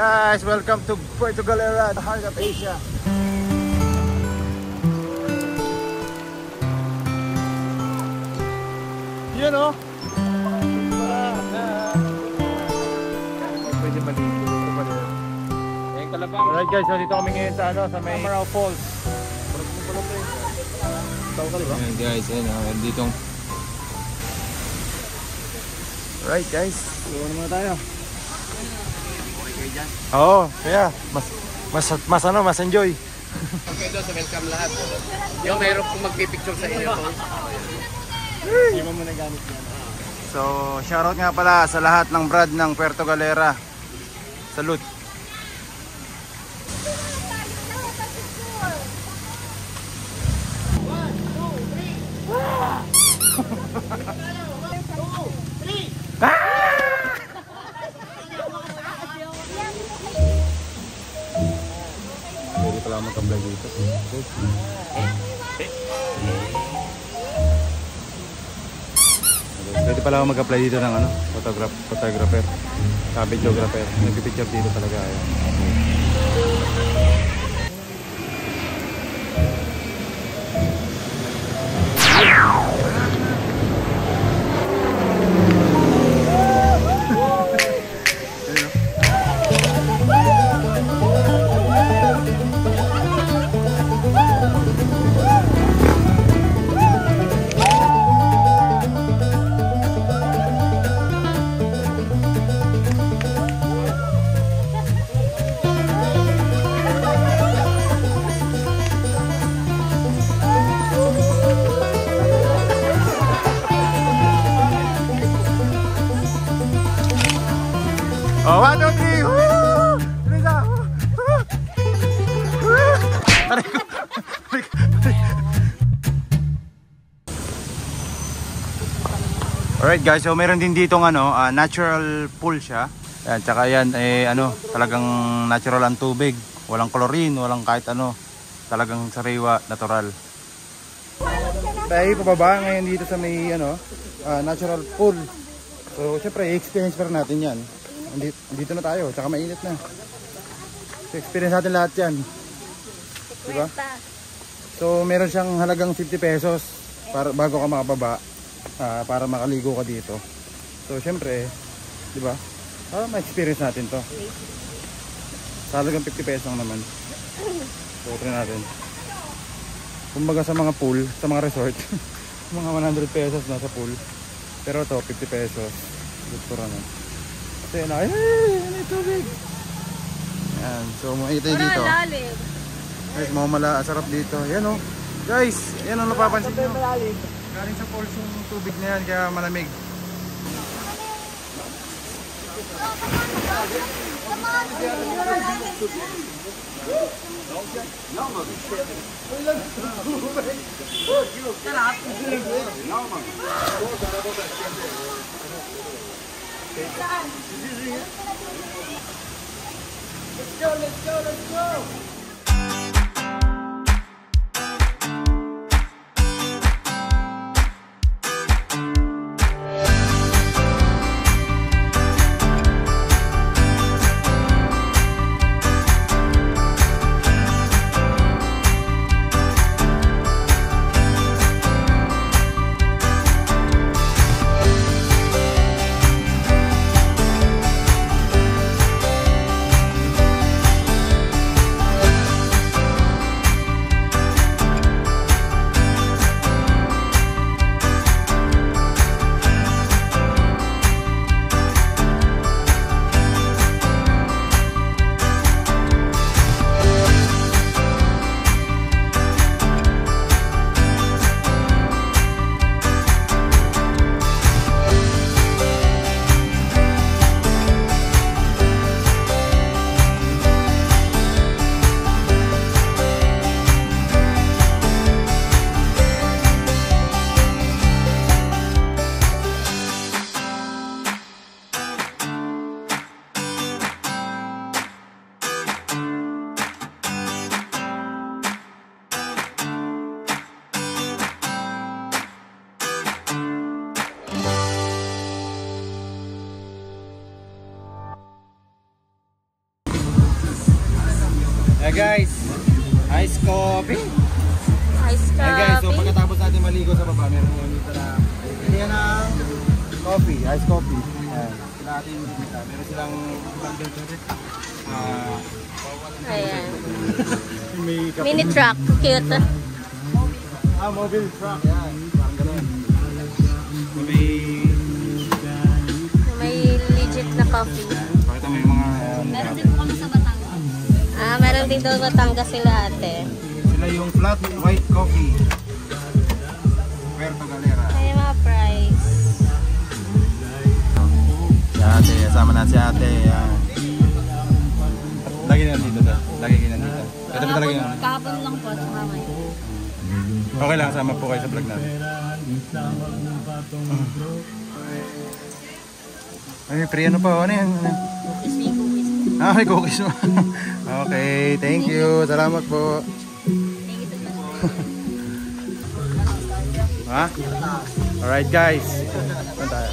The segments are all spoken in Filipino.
Guys, welcome to Puerto Galera, the heart of Asia. Yun o. Pwede maligo. Alright guys, so dito kami ngayon sa sa may Amaral Falls. Ayan guys, ayan dito. Alright guys. Iwan muna tayo. Oo, kaya mas enjoy. Okay doon sa welcome lahat. Yung mayroon kong magpipicture sa inyo. Hindi mo muna gamit yan. So, shoutout nga pala sa lahat ng brad ng Puerto Galera. Salute. Pwede pala mag-vlog dito. Pwede pala ako mag-apply dito ng photographer, videographer. Nag-picture dito talaga. Ayan. Oh, 1, 2, 3! Woo! Teresa! Alright guys, so meron din ditong natural pool siya. Yan, tsaka yan talagang natural ang tubig. Walang chlorine, walang kahit ano. Talagang sariwa, natural. Tayo pababa ngayon dito sa may natural pool. So syempre, i-experience pa rin natin yan. Dito na tayo, tsaka mainit na. So, experience natin lahat yan. Diba? So meron siyang halagang 50 pesos bago ka makababa, para makaligo ka dito. So syempre, diba? Ma-experience natin to. Halagang 50 pesos lang naman. So try natin. Kumbaga sa mga pool, sa mga resort, mga 100 pesos na sa pool. Pero to 50 pesos. Gusto rin. Kasi ay, may tubig. Yan, so makikita nyo dito. Guys, sarap dito. Yan o. Guys, yan ang napapansin nyo. Galing sa falls yung tubig na yan, kaya malamig. Let's go! Yeah guys, ice coffee. Ice Hey guys, so coffee. pagkatapos natin maligo sa baba, meron yung dito na yan ng coffee, ice coffee. Ayan. Sila atin dito. Meron silang bundle to it. Ayan. May kape. Mini truck. Cute. Mobile truck. Yan. Parang ganun. May... May legit na coffee. Pakita mo yung mga... Meron din po kami sa Batangas. Meron din doon Batangas sila ate. Sila yung flat white coffee. Puerto Galera. Ay, mga price. Si ate, kasama na si ate. Yan. Lagi na dito ta. Lagi na dito. Ito ba talaga yun? Kahapon lang po, tsaka ngayon. Okay lang, kasama po kayo sa vlog natin. Ay, pre, ano pa? Ano yan? Cookies, may cookies. May cookies mo. Okay, thank you. Salamat po. Thank you so much. Ha? Alright guys. Saan tayo?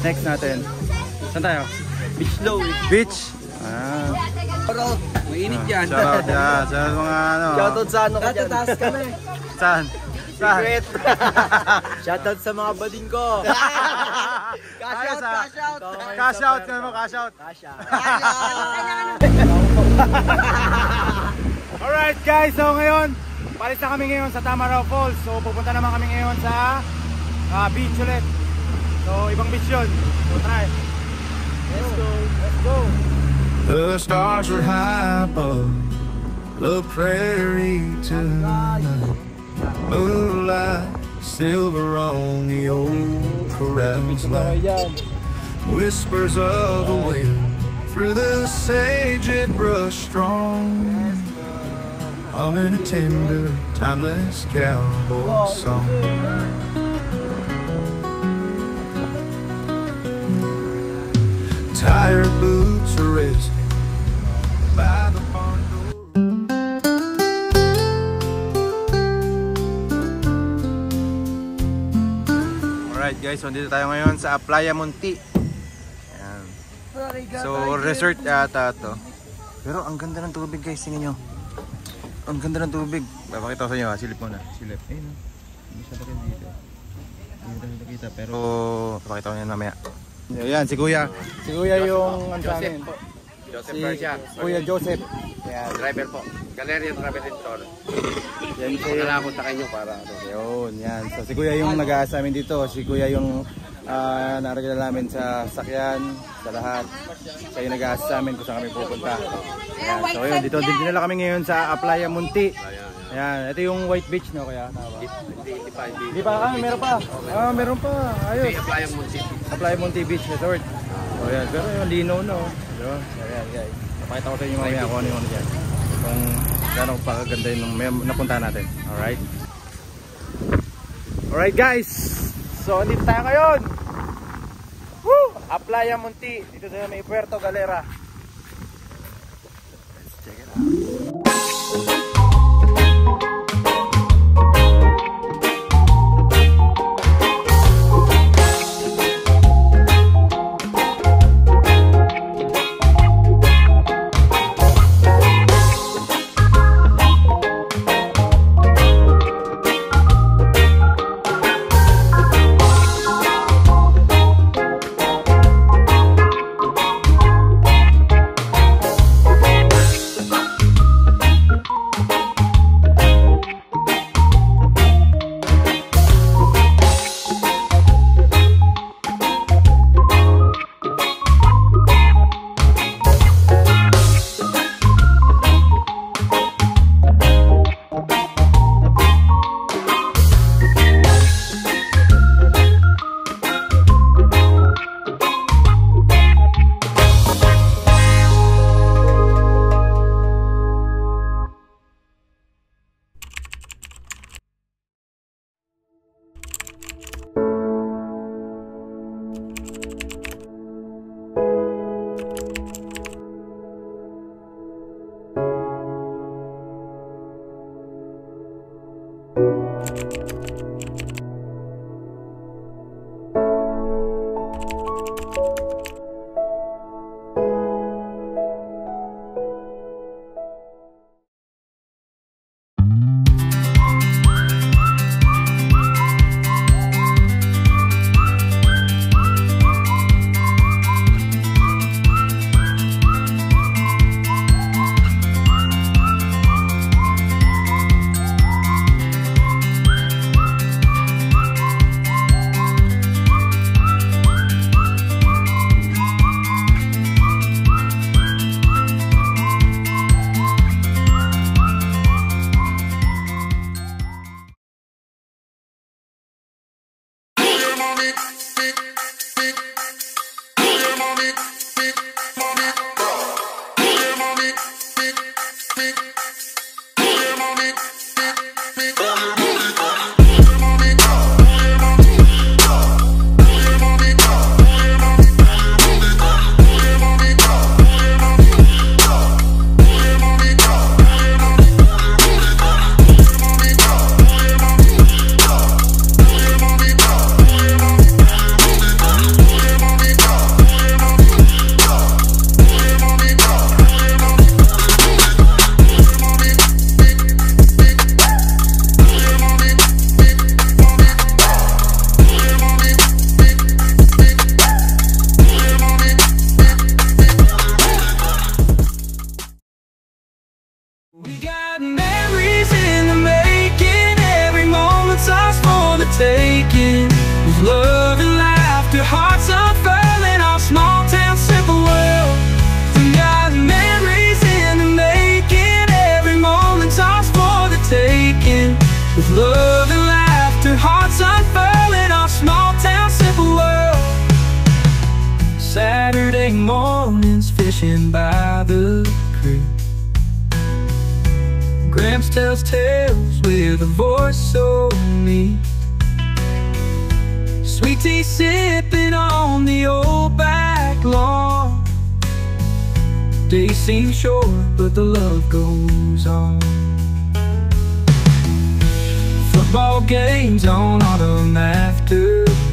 Next natin. Saan tayo? Beach low eh. Beach? Pero, mainit yan. Shoutout yan. Sa mga ano. Shoutout sa ano ka dyan. Tataas kami. Saan? Saan? Secret. Shoutout sa mga bading ko. Cash out, cash out. Cash out. Kaya mo, cash out. Cash out. Alright guys, so ngayon palis na kami ngayon sa Tamaraw Falls. So pupunta naman kami ngayon sa beach ulit. So ibang beach yun. So try. Let's go. Let's go. The stars are high above the prairie tonight. Moonlight, silver on the old corral's line. Whispers of the wind through the sage it brush strong. All in a tender, timeless cowboy song. Tired boots are resting by the barn door. Alright guys, so dito tayo ngayon sa Playa Munti. Ayan. So resort yata to. Pero ang ganda ng tubig guys, tingnan nyo. Ang ganda ng tubig. Papakita ko sa inyo ha, silip muna. Silip. Ayun o. Hindi siya bakit dito. Hindi tayo nakita pero papakita ko nyo mamaya. Ayan, si Kuya. Si Kuya yung ano sa amin. Joseph Si Garcia. Kuya Joseph. Ayan. Driver po. Galerian Travel and Tour. Yan si... Nalakuntakin nyo para ano. Yun, yan. So si Kuya yung nag-aasa amin dito. Si Kuya yung naregala namin sa sakyan, sa lahat. Siya yung nag-aasa sa amin kung saan kami pupunta. Yan. So yun, dito din dinala kami ngayon sa Playa Munti. Yan, ito yung White Beach no kaya? Hindi pa, meron pa. Meron pa. Ayos. Apply ang Munti. Playa Munti Beach Resort. So yan, pero yung lino no. Yun, ayan guys. Pakita ko sa inyo mamaya kung ano yung ano dyan. Kung gano'ng pakaganda yung napunta natin. Alright? Alright guys! So, andito tayo ngayon! Woo! Playa Munti. Dito sa may Puerto Galera. Let's check it out. tells tales with a voice so meek. Sweet tea sipping on the old back lawn. Days seem short, but the love goes on. Football games on autumn afternoons.